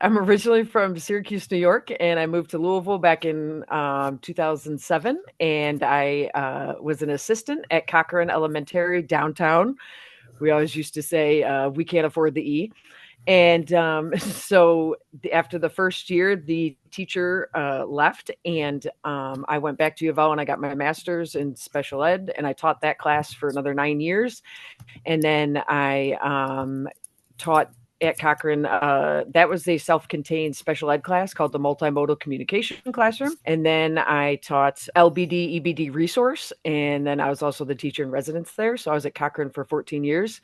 I'm originally from Syracuse, New York, and I moved to Louisville back in 2007. And I was an assistant at Cochran Elementary downtown. We always used to say, we can't afford the E. And after the first year, the teacher left, and I went back to U of L and I got my master's in special ed, and I taught that class for another 9 years. And then I taught at Cochrane. That was a self-contained special ed class called the Multimodal Communication Classroom. And then I taught LBD, EBD resource. And then I was also the teacher in residence there. So I was at Cochrane for 14 years.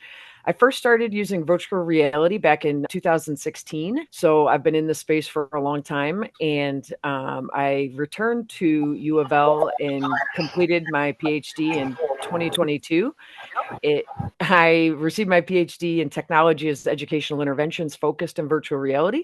I first started using virtual reality back in 2016. So I've been in this space for a long time. And I returned to U of L and completed my PhD in 2022. I received my PhD in technology as educational interventions focused in virtual reality.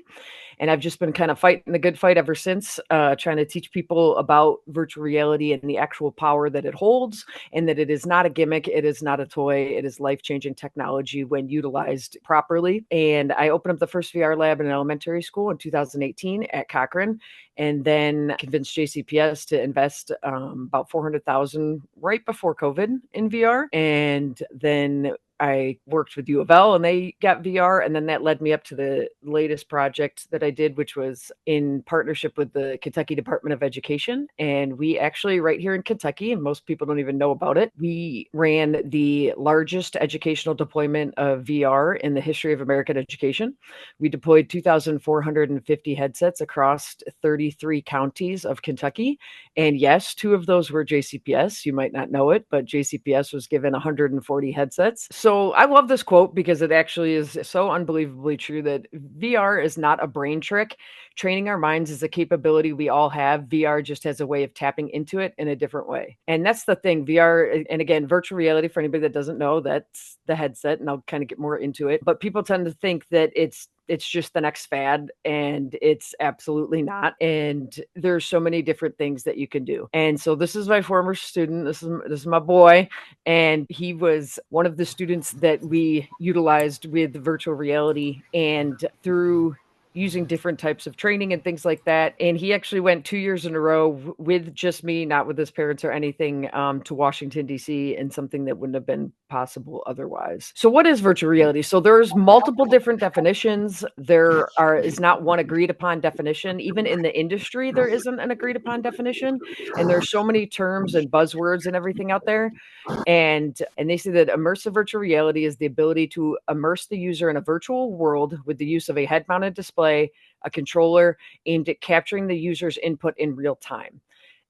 And I've just been kind of fighting the good fight ever since, trying to teach people about virtual reality and the actual power that it holds, and that it is not a gimmick, it is not a toy, it is life-changing technology when utilized properly. And I opened up the first VR lab in an elementary school in 2018 at Cochrane, and then convinced JCPS to invest about 400,000 right before COVID in VR. And then I worked with U of L and they got VR. And then that led me up to the latest project that I did, which was in partnership with the Kentucky Department of Education. And we actually, right here in Kentucky, and most people don't even know about it, we ran the largest educational deployment of VR in the history of American education. We deployed 2,450 headsets across 33 counties of Kentucky. And yes, two of those were JCPS. You might not know it, but JCPS was given 140 headsets. So I love this quote because it actually is so unbelievably true that VR is not a brain trick. Training our minds is a capability we all have. VR just has a way of tapping into it in a different way. And that's the thing. VR, and again, virtual reality, for anybody that doesn't know, that's the headset, and I'll kind of get more into it. But people tend to think that it's just the next fad, and it's absolutely not. And there's so many different things that you can do. And so this is my former student. This is my boy, and he was one of the students that we utilized with virtual reality, and through using different types of training and things like that. And he actually went 2 years in a row with just me, not with his parents or anything, to Washington, D.C., and something that wouldn't have been possible otherwise. So what is virtual reality? So there's multiple different definitions. Is not one agreed upon definition. Even in the industry, there isn't an agreed upon definition. And there's so many terms and buzzwords and everything out there. And they say that immersive virtual reality is the ability to immerse the user in a virtual world with the use of a head-mounted display, a controller aimed at capturing the user's input in real time.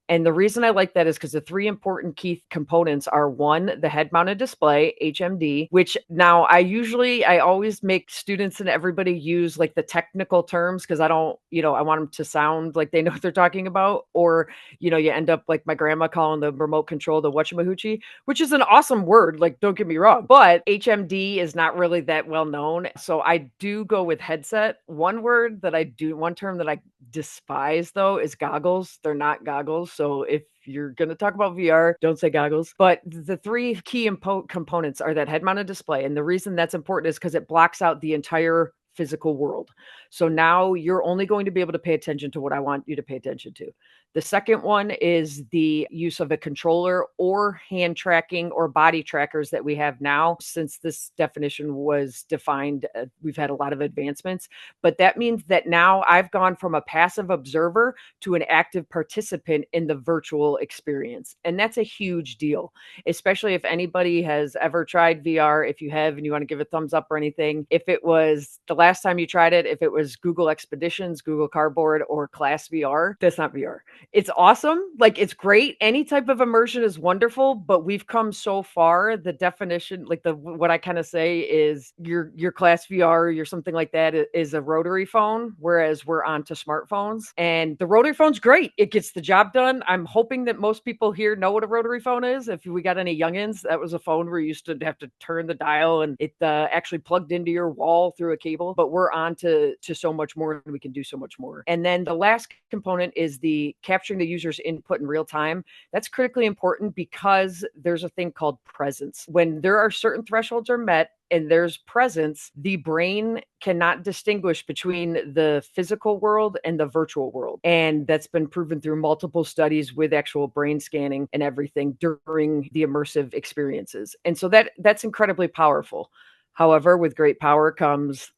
And the reason I like that is because the three important key components are: one, the head mounted display, HMD, which now I always make students and everybody use like the technical terms because I don't, I want them to sound like they know what they're talking about. Or, you end up like my grandma calling the remote control the whatchamahoochie, which is an awesome word. Like, don't get me wrong, but HMD is not really that well known. So I do go with headset. One term that I despise though is goggles. They're not goggles. So if you're going to talk about VR, don't say goggles. But the three key components are that head mounted display. And the reason that's important is because it blocks out the entire physical world. So now you're only going to be able to pay attention to what I want you to pay attention to. The second one is the use of a controller or hand tracking or body trackers that we have now. Since this definition was defined, we've had a lot of advancements, but that means that now I've gone from a passive observer to an active participant in the virtual experience. And that's a huge deal, especially if anybody has ever tried VR. If you have and you want to give a thumbs up or anything, if it was the last time you tried it, if it was Google Expeditions, Google Cardboard, or Class VR, that's not VR. It's awesome. Like, it's great. Any type of immersion is wonderful, but we've come so far. The definition, like what I kind of say is your Class VR, your something like that is a rotary phone, whereas we're onto smartphones. And the rotary phone's great. It gets the job done. I'm hoping that most people here know what a rotary phone is. If we got any youngins, that was a phone where you used to have to turn the dial and it actually plugged into your wall through a cable level, but we're on to so much more, and we can do so much more. And then the last component is the capturing the user's input in real time. That's critically important because there's a thing called presence. When there are certain thresholds are met and there's presence, the brain cannot distinguish between the physical world and the virtual world. And that's been proven through multiple studies with actual brain scanning and everything during the immersive experiences. And so that's incredibly powerful. However, with great power comes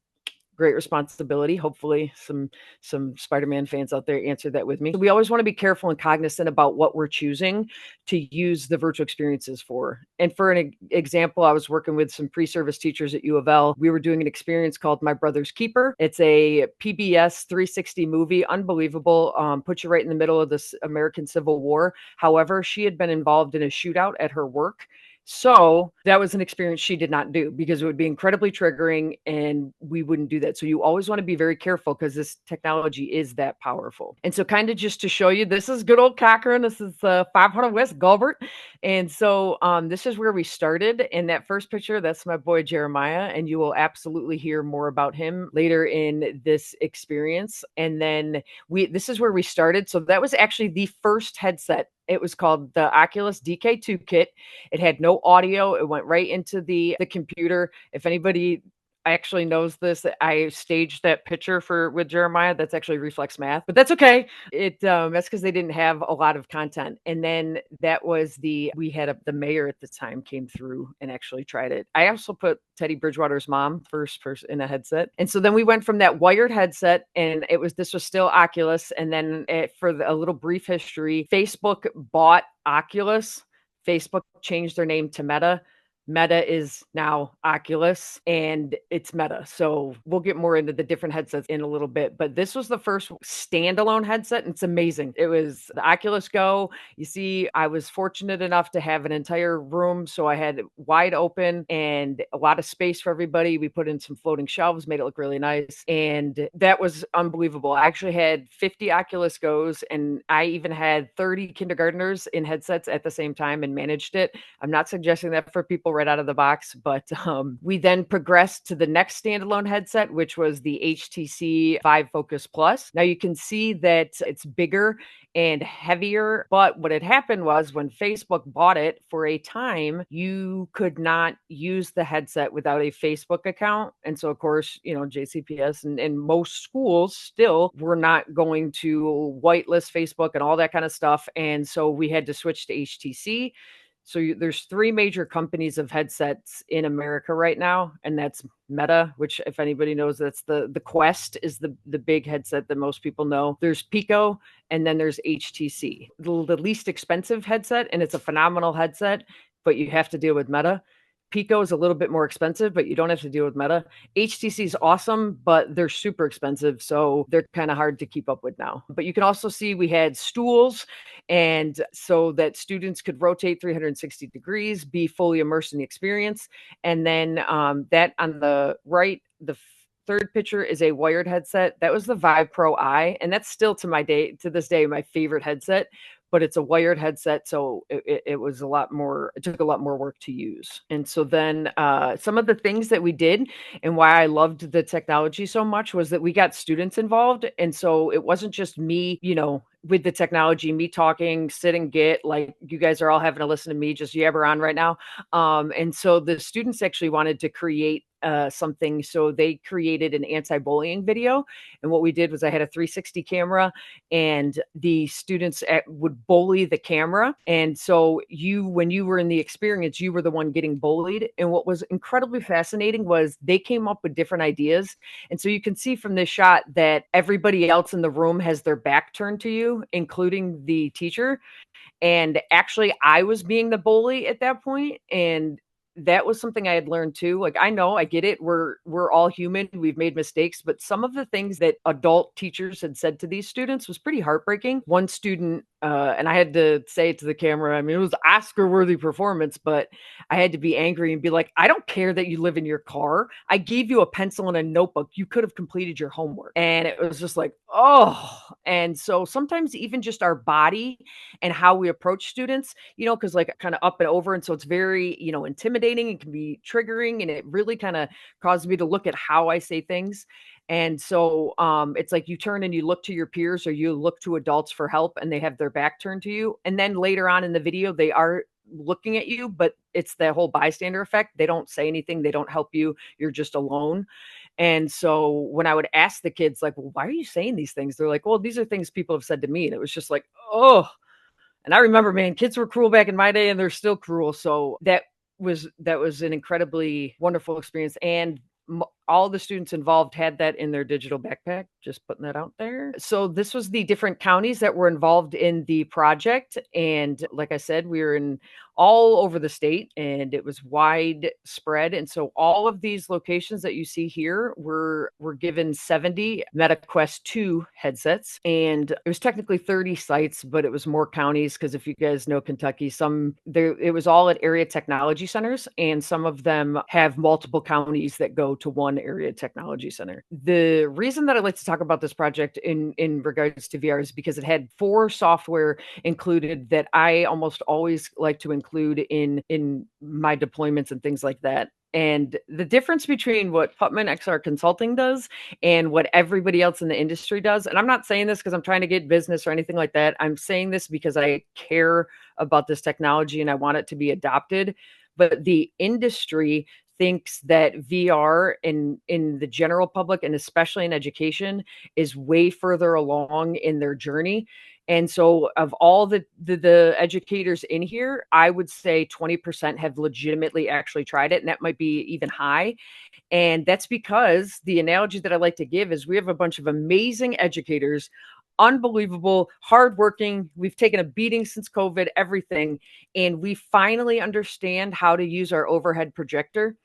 great responsibility. Hopefully some Spider-Man fans out there answer that with me. We always want to be careful and cognizant about what we're choosing to use the virtual experiences for. And for an example, I was working with some pre-service teachers at U of L. We were doing an experience called My Brother's Keeper. It's a PBS 360 movie, unbelievable. Put you right in the middle of this American Civil War. However, she had been involved in a shootout at her work. So that was an experience she did not do because it would be incredibly triggering and we wouldn't do that. So you always want to be very careful because this technology is that powerful. And so kind of just to show you, this is good old Cochrane. This is 500 West Gilbert. And so this is where we started. In that first picture, that's my boy Jeremiah. And you will absolutely hear more about him later in this experience. And then this is where we started. So that was actually the first headset. It was called the Oculus DK2 kit. It had no audio. It went right into the computer. If anybody actually knows this, I staged that picture with Jeremiah. That's actually reflex math, but that's okay. That's because they didn't have a lot of content. And then that was the mayor at the time came through and actually tried it. I also put Teddy Bridgewater's mom first person in a headset. And so then we went from that wired headset and this was still Oculus. And then a little brief history, Facebook bought Oculus. Facebook changed their name to Meta. Meta is now Oculus and it's Meta. So we'll get more into the different headsets in a little bit, but this was the first standalone headset and it's amazing. It was the Oculus Go. You see, I was fortunate enough to have an entire room. So I had wide open and a lot of space for everybody. We put in some floating shelves, made it look really nice. And that was unbelievable. I actually had 50 Oculus Goes and I even had 30 kindergartners in headsets at the same time and managed it. I'm not suggesting that for people right out of the box, but we then progressed to the next standalone headset, which was the HTC Vive Focus Plus. Now you can see that it's bigger and heavier, but what had happened was when Facebook bought it for a time, you could not use the headset without a Facebook account. And so of course, JCPS and most schools still were not going to whitelist Facebook and all that kind of stuff. And so we had to switch to HTC. So there's three major companies of headsets in America right now, and that's Meta, which if anybody knows, that's the Quest is the big headset that most people know. There's Pico, and then there's HTC, the least expensive headset, and it's a phenomenal headset, but you have to deal with Meta. Pico is a little bit more expensive, but you don't have to deal with Meta. HTC is awesome, but they're super expensive, so they're kind of hard to keep up with now. But you can also see we had stools, and so that students could rotate 360 degrees, be fully immersed in the experience. And then that on the right, the third picture is a wired headset. That was the Vive Pro I, and that's still to this day, my favorite headset. But it's a wired headset, so it was it took a lot more work to use. And so then some of the things that we did and why I loved the technology so much was that we got students involved. And so it wasn't just me, with the technology, me talking, sit and get, like you guys are all having to listen to me just yabber on right now. And so the students actually wanted to create something. So they created an anti-bullying video. And what we did was I had a 360 camera and the students would bully the camera. And so when you were in the experience, you were the one getting bullied. And what was incredibly fascinating was they came up with different ideas. And so you can see from this shot that everybody else in the room has their back turned to you, including the teacher. And actually I was being the bully at that point. And that was something I had learned too. Like, I know, I get it. We're all human. We've made mistakes, but some of the things that adult teachers had said to these students was pretty heartbreaking. One student And I had to say it to the camera. I mean, it was Oscar-worthy performance, but I had to be angry and be like, I don't care that you live in your car. I gave you a pencil and a notebook. You could have completed your homework. And it was just like, oh. And so sometimes even just our body and how we approach students, because like kind of up and over. And so it's very, intimidating and can be triggering. And it really kind of caused me to look at how I say things. And so it's like you turn and you look to your peers or you look to adults for help and they have their back turned to you. And then later on in the video, they are looking at you, but it's the whole bystander effect. They don't say anything. They don't help you. You're just alone. And so when I would ask the kids, like, well, why are you saying these things? They're like, well, these are things people have said to me. And it was just like, oh. And I remember, man, kids were cruel back in my day and they're still cruel. So that was an incredibly wonderful experience. And all the students involved had that in their digital backpack, just putting that out there. So this was the different counties that were involved in the project. And like I said, we were in all over the state and it was widespread. And so all of these locations that you see here were given 70 MetaQuest 2 headsets. And it was technically 30 sites, but it was more counties because if you guys know Kentucky, it was all at area technology centers, and some of them have multiple counties that go to one area technology center. The reason that I like to talk about this project in regards to VR is because it had 4 software included that I almost always like to include in my deployments and things like that. And the difference between what Putman XR Consulting does and what everybody else in the industry does, and I'm not saying this because I'm trying to get business or anything like that. I'm saying this because I care about this technology and I want it to be adopted. But the industry thinks that VR in the general public and especially in education is way further along in their journey. And so of all the educators in here, I would say 20% have legitimately actually tried it. And that might be even high. And that's because the analogy that I like to give is we have a bunch of amazing educators, unbelievable, hardworking. We've taken a beating since COVID, everything. And we finally understand how to use our overhead projector.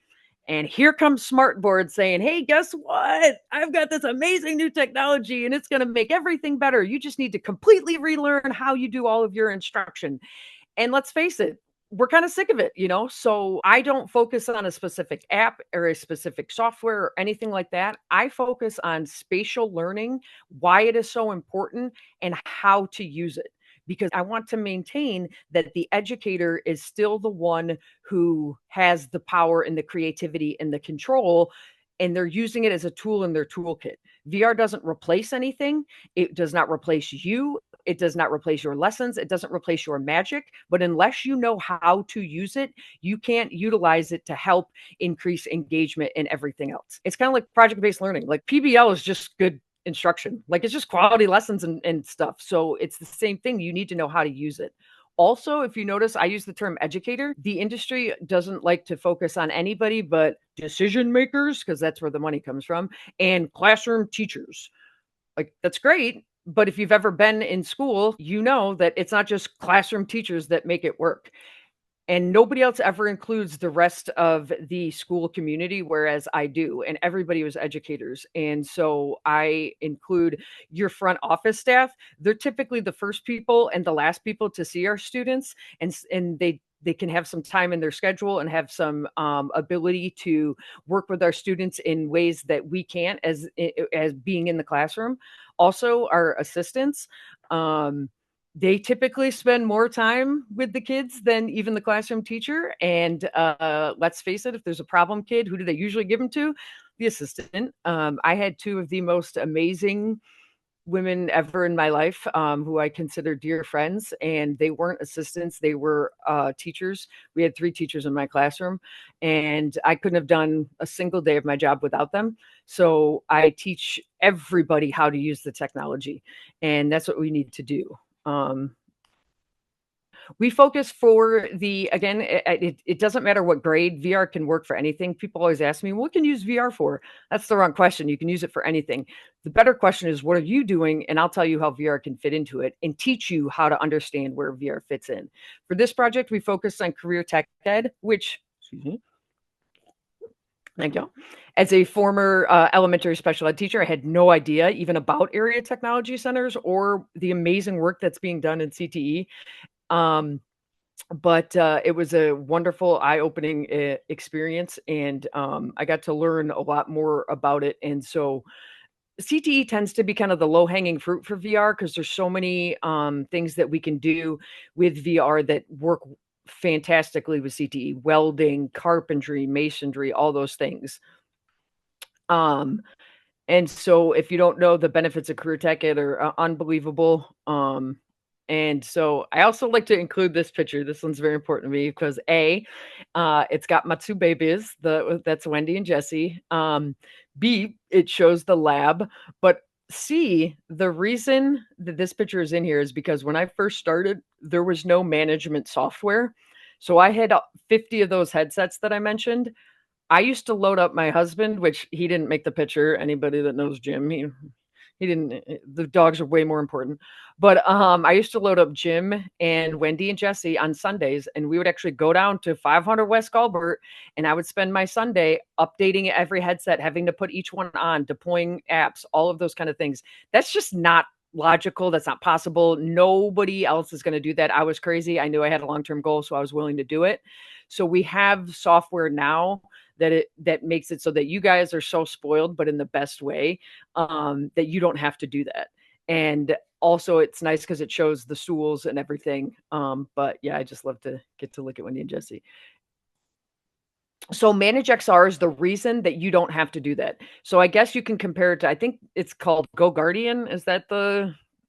And here comes Smartboard saying, hey, guess what? I've got this amazing new technology and it's going to make everything better. You just need to completely relearn how you do all of your instruction. And let's face it, we're kind of sick of it, So I don't focus on a specific app or a specific software or anything like that. I focus on spatial learning, why it is so important, and how to use it. Because I want to maintain that the educator is still the one who has the power and the creativity and the control, and they're using it as a tool in their toolkit. VR doesn't replace anything. It does not replace you. It does not replace your lessons. It doesn't replace your magic. But unless you know how to use it, you can't utilize it to help increase engagement and everything else. It's kind of like project-based learning. Like PBL is just good instruction. Like it's just quality lessons and stuff. So it's the same thing. You need to know how to use it. Also, if you notice, I use the term educator. The industry doesn't like to focus on anybody but decision makers, because that's where the money comes from, and classroom teachers. Like, that's great. But if you've ever been in school, you know that it's not just classroom teachers that make it work. And nobody else ever includes the rest of the school community, whereas I do. And everybody was educators. And so I include your front office staff. They're typically the first people and the last people to see our students. And they can have some time in their schedule and have some ability to work with our students in ways that we can't as being in the classroom. Also, our assistants. They typically spend more time with the kids than even the classroom teacher. And let's face it, if there's a problem kid, who do they usually give them to? The assistant. I had 2 of the most amazing women ever in my life, who I consider dear friends, and they weren't assistants. They were teachers. We had 3 teachers in my classroom, and I couldn't have done a single day of my job without them. So I teach everybody how to use the technology, and that's what we need to do. We focus for again, it doesn't matter what grade. VR can work for anything. People always ask me, what can you use VR for? That's the wrong question. You can use it for anything. The better question is, what are you doing? And I'll tell you how VR can fit into it and teach you how to understand where VR fits in. For this project, we focused on career tech ed, which, excuse me, Thank you. As a former elementary special ed teacher, I had no idea even about area technology centers or the amazing work that's being done in CTE. Um, but it was a wonderful, eye-opening experience, and I got to learn a lot more about it. And so CTE tends to be kind of the low-hanging fruit for VR because there's so many things that we can do with VR that work fantastically with CTE: welding, carpentry, masonry, all those things. Um, and so if you don't know, the benefits of career tech ed are unbelievable. And so I also like to include this picture. This one's very important to me because it's got my two babies. That's Wendy and Jesse. B, it shows the lab. But C, the reason that this picture is in here is because when I first started, there was no management software. So I had 50 of those headsets that I mentioned. I used to load up my husband, which he didn't make the picture. Anybody that knows Jim, he didn't. The dogs are way more important. But I used to load up Jim and Wendy and Jesse on Sundays, and we would actually go down to 500 West Gulbert, and I would spend my Sunday updating every headset, having to put each one on, deploying apps, all of those kind of things. That's just not logical. That's not possible. Nobody else is going to do that. I was crazy. I knew I had a long-term goal, so I was willing to do it. So we have software now that makes it so that you guys are so spoiled, but in the best way, that you don't have to do that. And also, it's nice because it shows the stools and everything. But yeah, I just love to get to look at Wendy and Jesse. So Manage XR is the reason that you don't have to do that. So I guess you can compare it to, I think it's called Go Guardian. Is that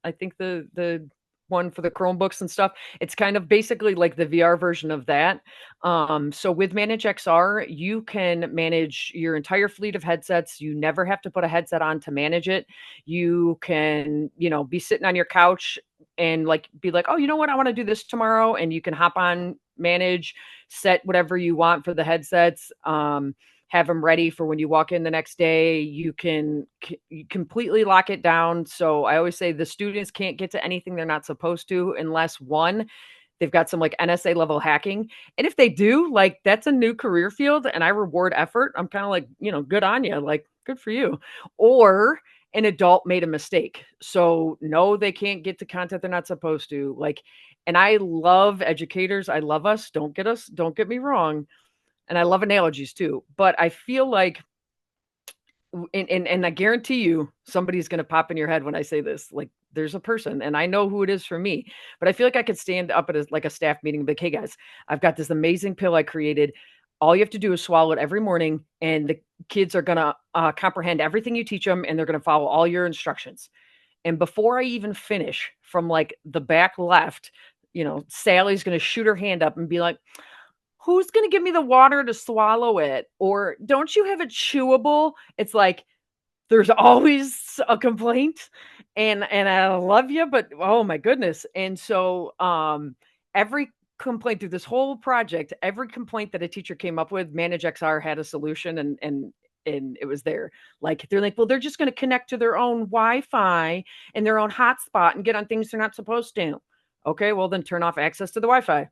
I think the one for the Chromebooks and stuff? It's kind of basically like the VR version of that. So with Manage XR, you can manage your entire fleet of headsets. You never have to put a headset on to manage it. You can, be sitting on your couch and like be like, oh, you know what? I want to do this tomorrow. And you can hop on Manage, set whatever you want for the headsets, have them ready for when you walk in the next day. You can completely lock it down. So I always say the students can't get to anything they're not supposed to unless one, they've got some like NSA level hacking. And if they do, like that's a new career field and I reward effort. I'm kind of like, good on you, like good for you. Or an adult made a mistake. So no, they can't get to content they're not supposed to. Like, and I love educators. I love us. Don't get me wrong. And I love analogies too. But I feel like and I guarantee you somebody's going to pop in your head when I say this. Like there's a person and I know who it is for me, but I feel like I could stand up at like a staff meeting and be like, hey guys, I've got this amazing pill I created. All you have to do is swallow it every morning and the kids are going to comprehend everything you teach them and they're going to follow all your instructions. And before I even finish from like the back left, Sally's going to shoot her hand up and be like, who's going to give me the water to swallow it? Or don't you have it chewable? It's like, there's always a complaint and I love you, but oh my goodness. And so, every complaint through this whole project, every complaint that a teacher came up with, Manage XR had a solution and it was there. Like, they're like, well, they're just going to connect to their own Wi-Fi and their own hotspot and get on things they're not supposed to. Okay, well then turn off access to the Wi-Fi.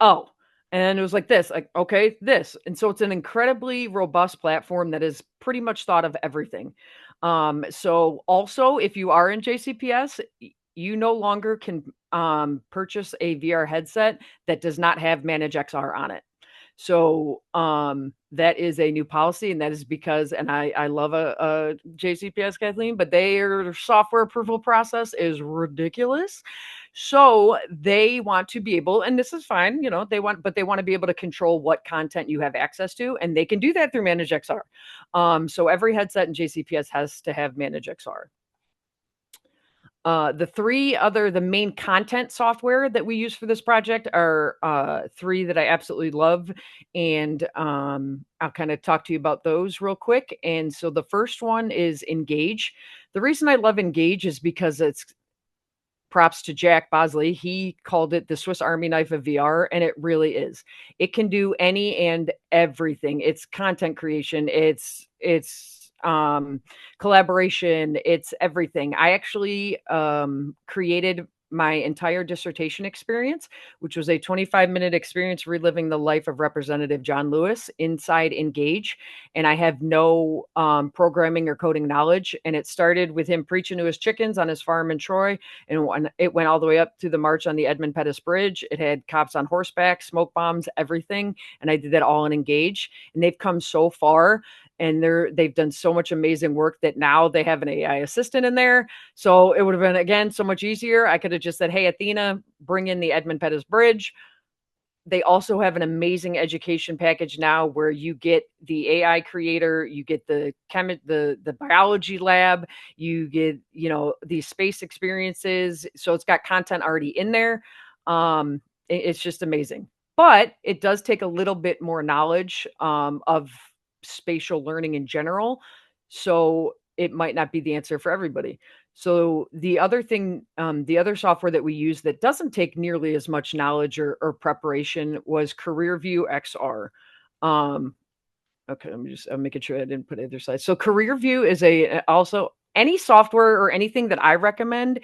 Oh, and it was like this, like, okay, this. And so it's an incredibly robust platform that is pretty much thought of everything. So also, if you are in JCPS, you no longer can purchase a VR headset that does not have Manage XR on it. So that is a new policy, and that is because, and I love a JCPS, Kathleen, but their software approval process is ridiculous. So they want to be able, and this is fine, but they want to be able to control what content you have access to, and they can do that through Manage XR. So every headset in JCPS has to have Manage XR. The main content software that we use for this project are three that I absolutely love. And I'll kind of talk to you about those real quick. And so the first one is Engage. The reason I love Engage is because it's props to Jack Bosley. He called it the Swiss Army knife of VR, and it really is. It can do any and everything. It's content creation. It's collaboration. It's everything. I actually created my entire dissertation experience, which was a 25-minute experience reliving the life of Representative John Lewis inside Engage. And I have no programming or coding knowledge. And it started with him preaching to his chickens on his farm in Troy. And it went all the way up to the march on the Edmund Pettus Bridge. It had cops on horseback, smoke bombs, everything. And I did that all in Engage. And they've come so far, and they've done so much amazing work that now they have an AI assistant in there. So it would have been, again, so much easier. I could have just said, hey, Athena, bring in the Edmund Pettus Bridge. They also have an amazing education package now where you get the AI creator, you get the biology lab, you get, these space experiences. So it's got content already in there. It's just amazing. But it does take a little bit more knowledge of spatial learning in general. So it might not be the answer for everybody. So the other thing, the other software that we use that doesn't take nearly as much knowledge or preparation was CareerView XR. Okay, I'm making sure I didn't put either side. So CareerView is also any software or anything that I recommend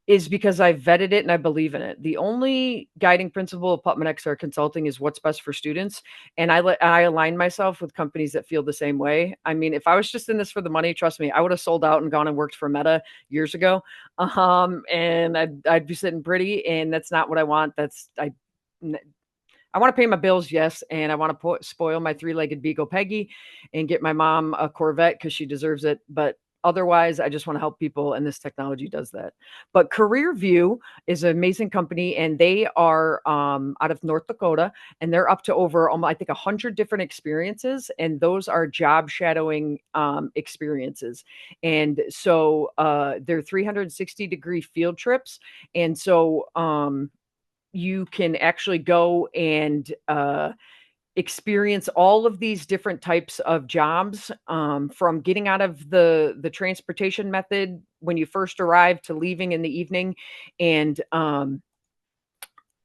is because I vetted it and I believe in it. The only guiding principle of Putman XR Consulting is what's best for students. And I align myself with companies that feel the same way. I mean, if I was just in this for the money, trust me, I would have sold out and gone and worked for Meta years ago. And I'd be sitting pretty, and that's not what I want. I want to pay my bills, yes, and I want to spoil my three-legged beagle Peggy and get my mom a Corvette because she deserves it. But otherwise, I just want to help people, and this technology does that. But CareerView is an amazing company, and they are out of North Dakota, and they're up to over, I think, 100 different experiences, and those are job shadowing experiences. And so they're 360-degree field trips, and so you can actually go and experience all of these different types of jobs, from getting out of the transportation method when you first arrive to leaving in the evening. And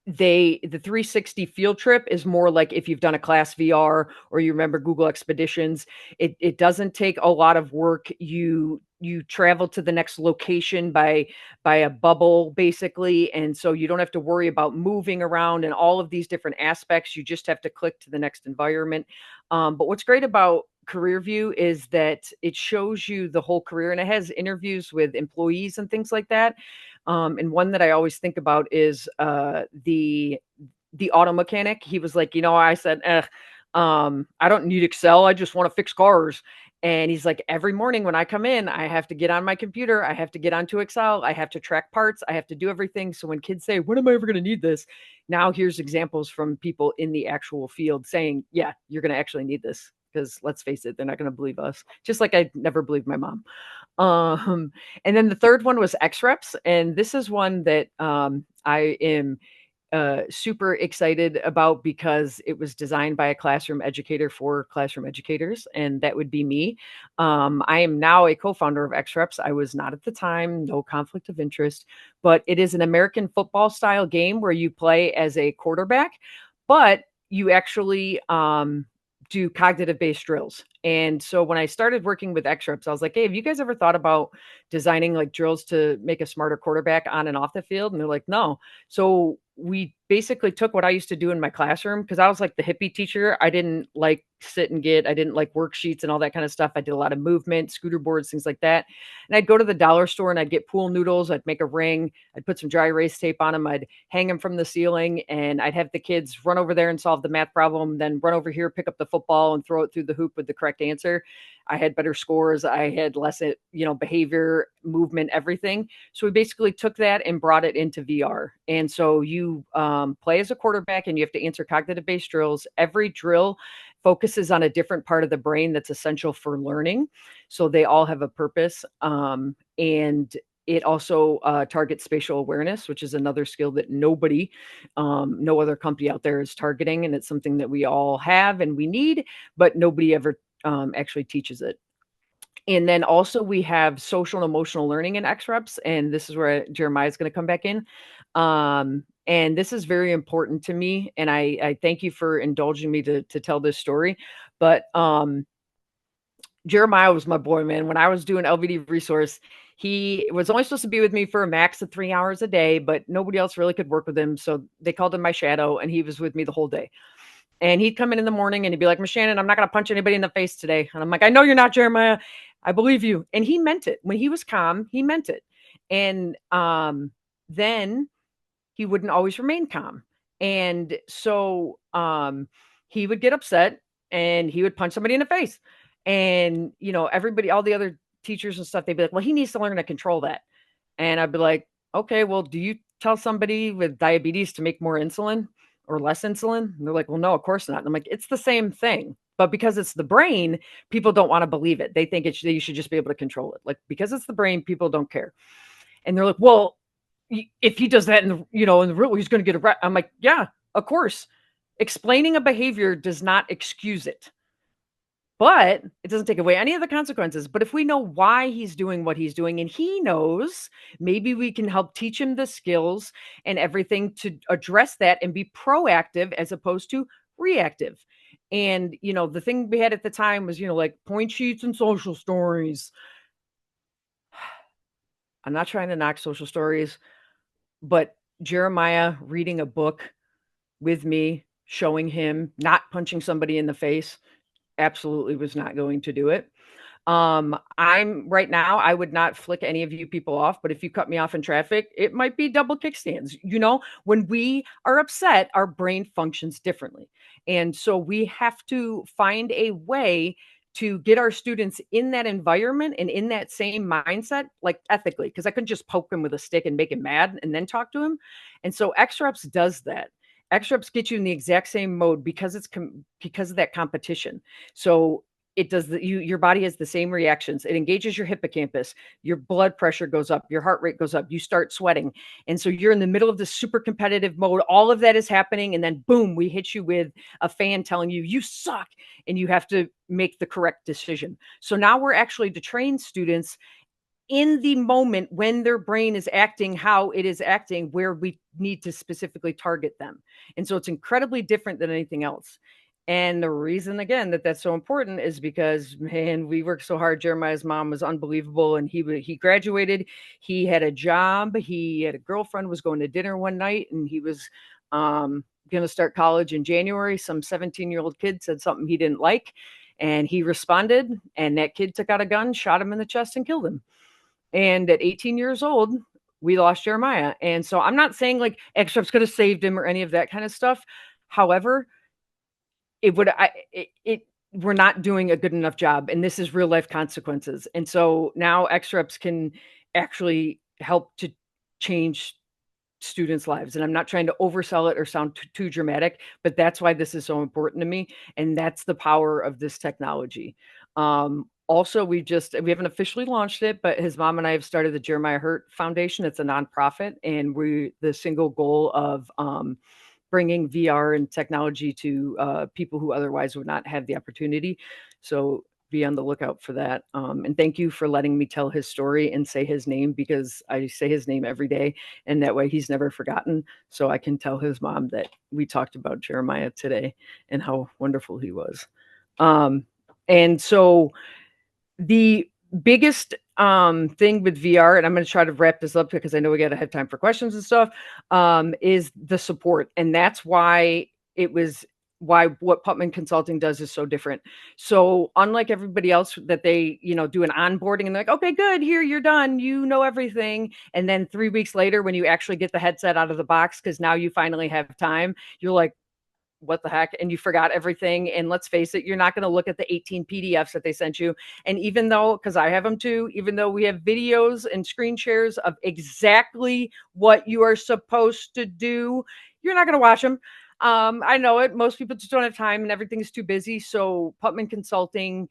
the 360 field trip is more like if you've done a class VR or you remember Google Expeditions. It doesn't take a lot of work. You travel to the next location by a bubble, basically, and so you don't have to worry about moving around and all of these different aspects. You just have to click to the next environment. But what's great about CareerView is that it shows you the whole career, and it has interviews with employees and things like that. And one that I always think about is the auto mechanic. He was like, I said, I don't need Excel. I just want to fix cars. And he's like, every morning when I come in, I have to get on my computer. I have to get onto Excel. I have to track parts. I have to do everything. So when kids say, when am I ever going to need this? Now here's examples from people in the actual field saying, yeah, you're going to actually need this. Because let's face it, they're not going to believe us. Just like I never believed my mom. And then the third one was XReps. And this is one that I am super excited about because it was designed by a classroom educator for classroom educators, and that would be me. I am now a co-founder of XReps. I was not at the time, no conflict of interest, but it is an American football style game where you play as a quarterback, but you actually do cognitive based drills. And so when I started working with XReps, I was like, hey, have you guys ever thought about designing like drills to make a smarter quarterback on and off the field? And they're like, no. So we basically took what I used to do in my classroom, because I was like the hippie teacher. I didn't like I didn't like worksheets and all that kind of stuff. I did a lot of movement, scooter boards, things like that. And I'd go to the dollar store and I'd get pool noodles. I'd make a ring. I'd put some dry erase tape on them. I'd hang them from the ceiling, and I'd have the kids run over there and solve the math problem, then run over here, pick up the football and throw it through the hoop with the correct answer. I had better scores. I had less, behavior, movement, everything. So we basically took that and brought it into VR. And so you play as a quarterback and you have to answer cognitive based drills. Every drill focuses on a different part of the brain that's essential for learning. So they all have a purpose. And it also targets spatial awareness, which is another skill that no other company out there is targeting. And it's something that we all have and we need, but nobody ever actually teaches it. And then also we have social and emotional learning in XReps. And this is where Jeremiah is going to come back in. And this is very important to me. And I thank you for indulging me to tell this story. But Jeremiah was my boy, man. When I was doing LVD resource, He was only supposed to be with me for a max of 3 hours a day, but nobody else really could work with him. So they called him my shadow, and he was with me the whole day. And he'd come in the morning and he'd be like, Miss Shannon, I'm not going to punch anybody in the face today. And I'm like, I know you're not, Jeremiah. I believe you. And he meant it. When he was calm, he meant it. And then he wouldn't always remain calm. And so he would get upset and he would punch somebody in the face. And, everybody, all the other teachers and stuff, they'd be like, well, he needs to learn to control that. And I'd be like, okay, well, do you tell somebody with diabetes to make more insulin or less insulin? And they're like, well, no, of course not. And I'm like, it's the same thing. But because it's the brain, people don't want to believe it. They think you should just be able to control it. Like, because it's the brain, people don't care. And they're like, well, if he does that in the real, he's going to get a. I'm like, yeah, of course. Explaining a behavior does not excuse it, but it doesn't take away any of the consequences. But if we know why he's doing what he's doing and he knows, maybe we can help teach him the skills and everything to address that and be proactive as opposed to reactive. And, the thing we had at the time was, like point sheets and social stories. I'm not trying to knock social stories, but Jeremiah reading a book with me, showing him not punching somebody in the face, absolutely was not going to do it. I'm right now, I would not flick any of you people off, but if you cut me off in traffic, it might be double kickstands. When we are upset, our brain functions differently. And so we have to find a way to get our students in that environment and in that same mindset, like ethically, because I couldn't just poke him with a stick and make him mad and then talk to him. And so X-Reps does that. X-Reps get you in the exact same mode because because of that competition. So it does your body has the same reactions. It engages your hippocampus, your blood pressure goes up, your heart rate goes up, you start sweating. And so you're in the middle of this super competitive mode. All of that is happening. And then boom, we hit you with a fan telling you suck. And you have to make the correct decision. So now we're actually to train students in the moment when their brain is acting how it is acting, where we need to specifically target them. And so it's incredibly different than anything else. And the reason, again, that that's so important is because, man, we worked so hard. Jeremiah's mom was unbelievable. And he graduated. He had a job. He had a girlfriend, was going to dinner one night, and he was going to start college in January. Some 17-year-old kid said something he didn't like. And he responded. And that kid took out a gun, shot him in the chest, and killed him. And at 18 years old, we lost Jeremiah. And so I'm not saying like X-Reps could have saved him or any of that kind of stuff. However, we're not doing a good enough job. And this is real life consequences. And so now X-Reps can actually help to change students' lives. And I'm not trying to oversell it or sound too dramatic, but that's why this is so important to me. And that's the power of this technology. Also, we haven't officially launched it, but his mom and I have started the Jeremiah Hurt Foundation. It's a nonprofit, and the single goal of bringing VR and technology to people who otherwise would not have the opportunity. So be on the lookout for that. And thank you for letting me tell his story and say his name, because I say his name every day, and that way he's never forgotten. So I can tell his mom that we talked about Jeremiah today and how wonderful he was. And so the biggest thing with VR, and I'm going to try to wrap this up because I know we got to have time for questions and stuff, is the support. And that's why what Putman Consulting does is so different. So unlike everybody else that they, do an onboarding and they're like, okay, good, here, you're done, you know everything. And then 3 weeks later, when you actually get the headset out of the box, because now you finally have time, you're like, what the heck? And you forgot everything. And let's face it, you're not going to look at the 18 PDFs that they sent you. And even though, because I have them too, even though we have videos and screen shares of exactly what you are supposed to do, you're not going to watch them. I know it. Most people just don't have time and everything's too busy. So Putman Consulting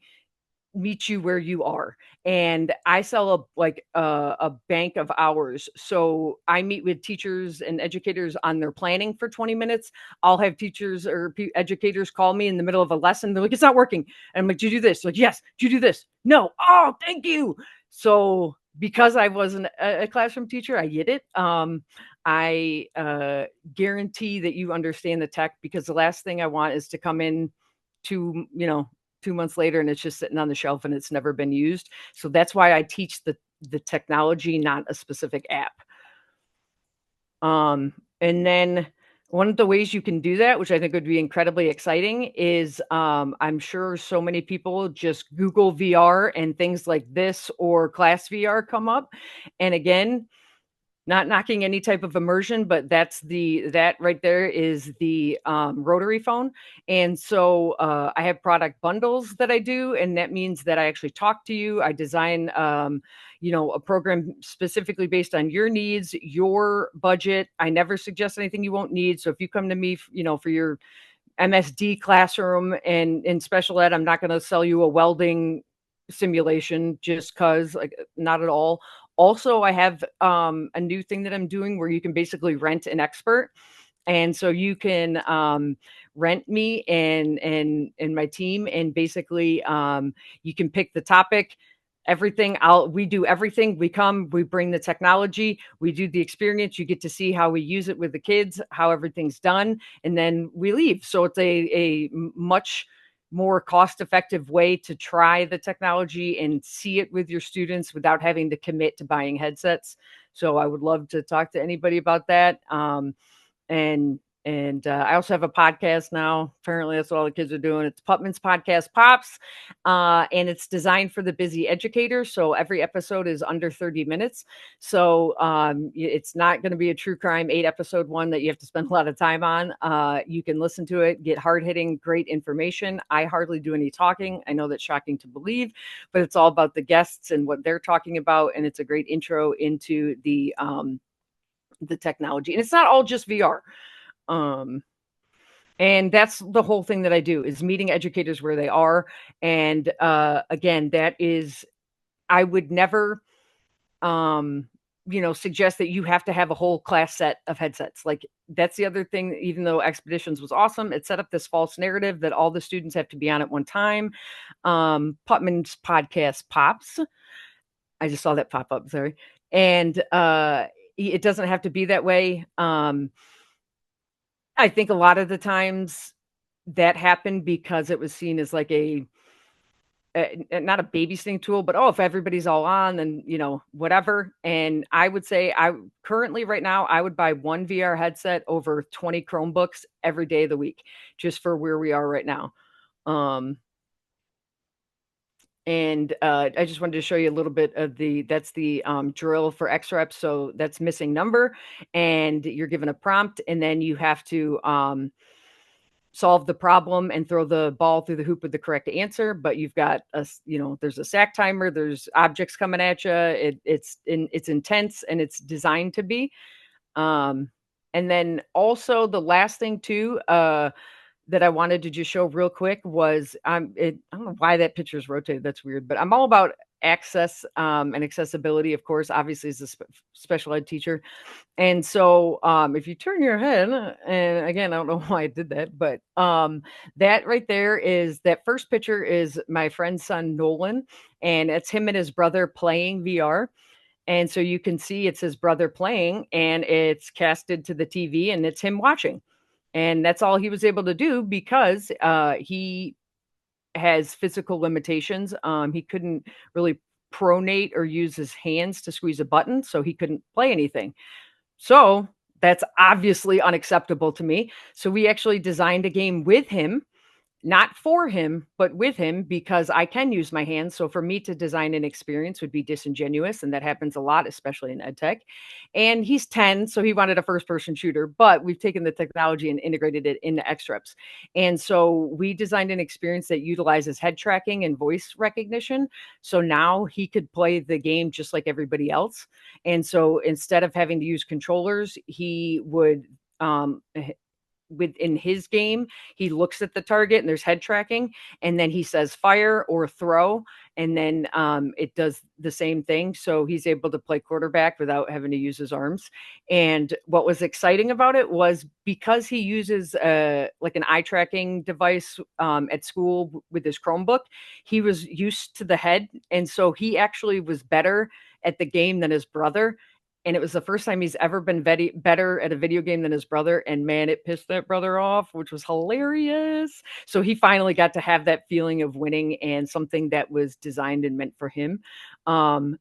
meet you where you are. And I sell a bank of hours. So I meet with teachers and educators on their planning for 20 minutes. I'll have teachers or educators call me in the middle of a lesson. They're like, it's not working. And I'm like, do you do this? Like, yes. Do you do this? No. Oh, thank you. So because I wasn't a classroom teacher, I get it. I guarantee that you understand the tech, because the last thing I want is to come in to, 2 months later and it's just sitting on the shelf and it's never been used. So that's why I teach the technology, not a specific app. And then one of the ways you can do that, which I think would be incredibly exciting, is I'm sure so many people just Google VR and things like this or Class VR come up. And again, not knocking any type of immersion, but that right there is the rotary phone. And so I have product bundles that I do, and that means that I actually talk to you. I design a program specifically based on your needs, your budget. I never suggest anything you won't need. So if you come to me, for your MSD classroom and in special ed, I'm not going to sell you a welding simulation just because, like, not at all. Also, I have a new thing that I'm doing where you can basically rent an expert. And so you can rent me and my team, and basically you can pick the topic, everything. We do everything. We bring the technology, we do the experience. You get to see how we use it with the kids, how everything's done, and then we leave. So it's a much more cost-effective way to try the technology and see it with your students without having to commit to buying headsets. So I would love to talk to anybody about that. And I also have a podcast now. Apparently, that's what all the kids are doing. It's Putman's Podcast Pops, and it's designed for the busy educator. So every episode is under 30 minutes. So it's not going to be a true crime 8-episode one that you have to spend a lot of time on. You can listen to it, get hard-hitting, great information. I hardly do any talking. I know that's shocking to believe, but it's all about the guests and what they're talking about, and it's a great intro into the technology. And it's not all just VR. And that's the whole thing that I do, is meeting educators where they are. And again, I would never suggest that you have to have a whole class set of headsets. Like, that's the other thing. Even though Expeditions was awesome, it set up this false narrative that all the students have to be on at one time. Putman's Podcast Pops, I just saw that pop up, sorry. And it doesn't have to be that way. I think a lot of the times that happened because it was seen as like not a babysitting tool, but if everybody's all on, then whatever. And I would say, I currently right now I would buy one VR headset over 20 Chromebooks every day of the week, just for where we are right now. And I just wanted to show you a little bit of that's the drill for XREP. So that's missing number, and you're given a prompt, and then you have to solve the problem and throw the ball through the hoop with the correct answer. But you've got there's a sack timer, there's objects coming at you. It's intense, and it's designed to be. And then also the last thing too, that I wanted to just show real quick was, I don't know why that picture is rotated. That's weird, but I'm all about access and accessibility, of course, obviously, as a special ed teacher. And so if you turn your head, and again, I don't know why I did that, but that right there is, that first picture is my friend's son, Nolan, and it's him and his brother playing VR. And so you can see it's his brother playing, and it's casted to the TV, and it's him watching. And that's all he was able to do because he has physical limitations. He couldn't really pronate or use his hands to squeeze a button, so he couldn't play anything. So that's obviously unacceptable to me. So we actually designed a game with him, not for him, but with him, because I can use my hands. So for me to design an experience would be disingenuous, and that happens a lot, especially in ed tech. And he's 10, so he wanted a first-person shooter, but we've taken the technology and integrated it into XREPs. And so we designed an experience that utilizes head tracking and voice recognition. So now he could play the game just like everybody else. And so instead of having to use controllers, he would within his game, he looks at the target and there's head tracking, and then he says fire or throw, and then it does the same thing. So he's able to play quarterback without having to use his arms. And what was exciting about it was, because he uses like an eye tracking device at school with his Chromebook, he was used to the head, and so he actually was better at the game than his brother. and it was the first time he's ever been better at a video game than his brother. And man, it pissed that brother off, which was hilarious. So he finally got to have that feeling of winning and something that was designed and meant for him.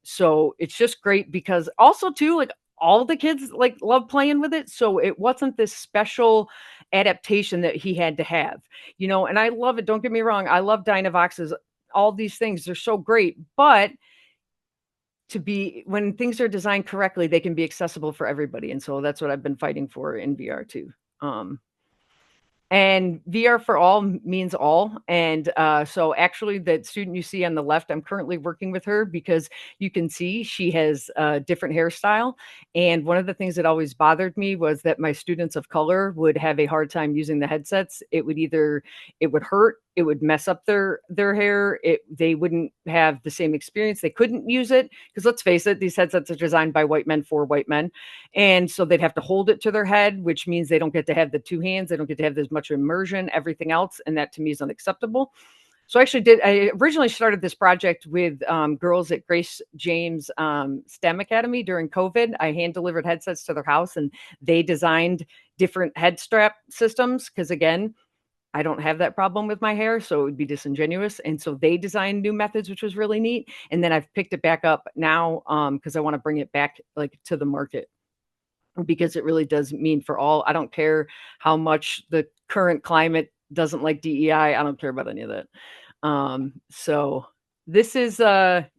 So it's just great because also too, like all the kids like love playing with it. So it wasn't this special adaptation that he had to have, and I love it. Don't get me wrong. I love Dynavoxes, all these things. They're so great, but when things are designed correctly, they can be accessible for everybody. And so that's what I've been fighting for in VR too. And VR for all means all. And so actually the student you see on the left, I'm currently working with her because you can see she has a different hairstyle. And one of the things that always bothered me was that my students of color would have a hard time using the headsets. It would hurt, it would mess up their hair. They wouldn't have the same experience. They couldn't use it because let's face it, these headsets are designed by white men for white men. And so they'd have to hold it to their head, which means they don't get to have the two hands. They don't get to have as much immersion, everything else. And that to me is unacceptable. So I originally started this project with girls at Grace James STEM Academy during COVID. I hand delivered headsets to their house and they designed different head strap systems. Cause again, I don't have that problem with my hair, so it would be disingenuous. And so they designed new methods, which was really neat. And then I've picked it back up now because I want to bring it back like to the market because it really does mean for all. I don't care how much the current climate doesn't like DEI. I don't care about any of that. So this is, I'm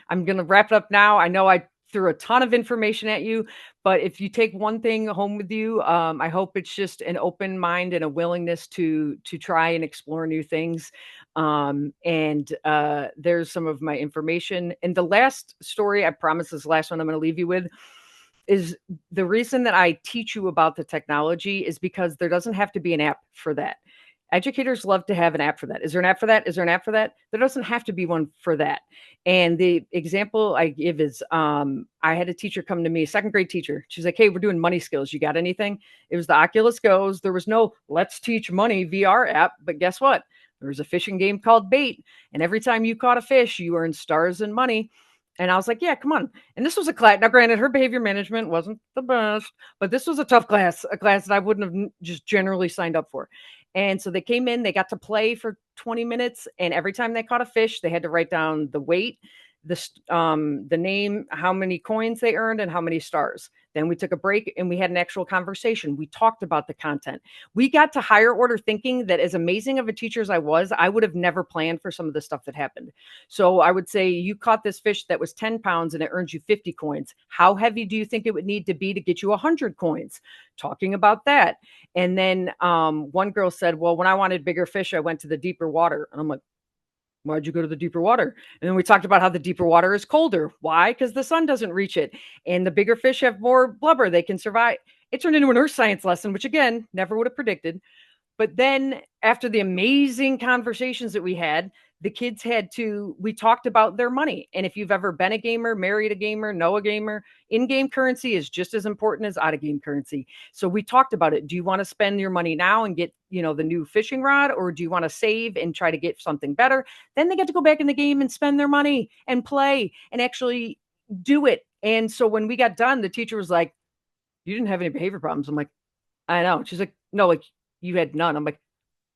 going to wrap it up now. I know I threw a ton of information at you, but if you take one thing home with you, I hope it's just an open mind and a willingness to try and explore new things. There's some of my information. And the last story, I promise this last one I'm going to leave you with, is the reason that I teach you about the technology is because there doesn't have to be an app for that. Educators love to have an app for that. Is there an app for that? Is there an app for that? There doesn't have to be one for that. And the example I give is I had a teacher come to me, a second grade teacher. She's like, hey, we're doing money skills. You got anything? It was the Oculus Goes. There was no Let's Teach Money VR app. But guess what? There was a fishing game called Bait. And every time you caught a fish, you earned stars and money. And I was like, yeah, come on. And this was a class. Now, granted, her behavior management wasn't the best, but this was a tough class, a class that I wouldn't have just generally signed up for. And so they came in, they got to play for 20 minutes. And every time they caught a fish, they had to write down the weight, the name, how many coins they earned, and how many stars. Then we took a break and we had an actual conversation. We talked about the content. We got to higher order thinking that as amazing of a teacher as I was, I would have never planned for some of the stuff that happened. So I would say you caught this fish that was 10 pounds and it earned you 50 coins. How heavy do you think it would need to be to get you 100 coins? Talking about that. And then one girl said, well, when I wanted bigger fish, I went to the deeper water. And I'm like, why'd you go to the deeper water? And then we talked about how the deeper water is colder. Why? Because the sun doesn't reach it. And the bigger fish have more blubber. They can survive. It turned into an earth science lesson, which again, never would have predicted. But then after the amazing conversations that we had, the kids we talked about their money. And if you've ever been a gamer, married a gamer, know a gamer, in-game currency is just as important as out-of-game currency. So we talked about it. Do you want to spend your money now and get, the new fishing rod, or do you want to save and try to get something better? Then they get to go back in the game and spend their money and play and actually do it. And so when we got done, the teacher was like, you didn't have any behavior problems. I'm like, I know. She's like, no, like you had none. I'm like,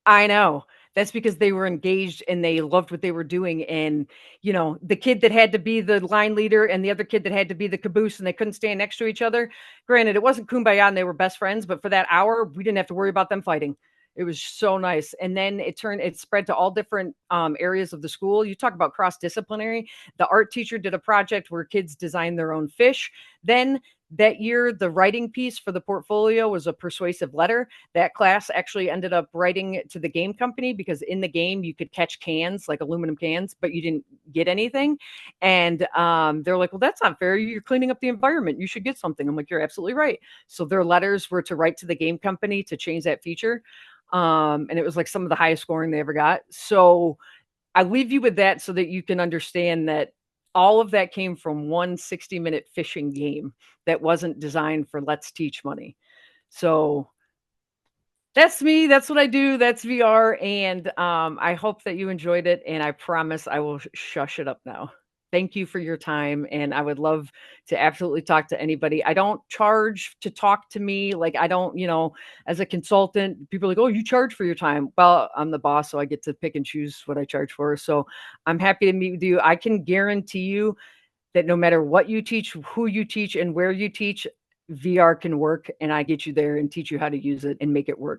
I know. That's because they were engaged and they loved what they were doing. And, the kid that had to be the line leader and the other kid that had to be the caboose and they couldn't stand next to each other. Granted, it wasn't kumbaya and they were best friends, but for that hour, we didn't have to worry about them fighting. It was so nice. And then it spread to all different areas of the school. You talk about cross-disciplinary. The art teacher did a project where kids designed their own fish. Then that year, the writing piece for the portfolio was a persuasive letter. That class actually ended up writing to the game company because in the game you could catch cans, like aluminum cans, but you didn't get anything. And they're like, well, that's not fair. You're cleaning up the environment. You should get something. I'm like, you're absolutely right. So their letters were to write to the game company to change that feature. And it was like some of the highest scoring they ever got. So I leave you with that so that you can understand that all of that came from one 60-minute fishing game that wasn't designed for Let's Teach Money. So that's me. That's what I do. That's VR. And I hope that you enjoyed it. And I promise I will shush it up now. thank you for your time. And I would love to absolutely talk to anybody. I don't charge to talk to me. Like, I don't, as a consultant, people are like, oh, you charge for your time. Well, I'm the boss, so I get to pick and choose what I charge for. So I'm happy to meet with you. I can guarantee you that no matter what you teach, who you teach, and where you teach, VR can work, and I get you there and teach you how to use it and make it work.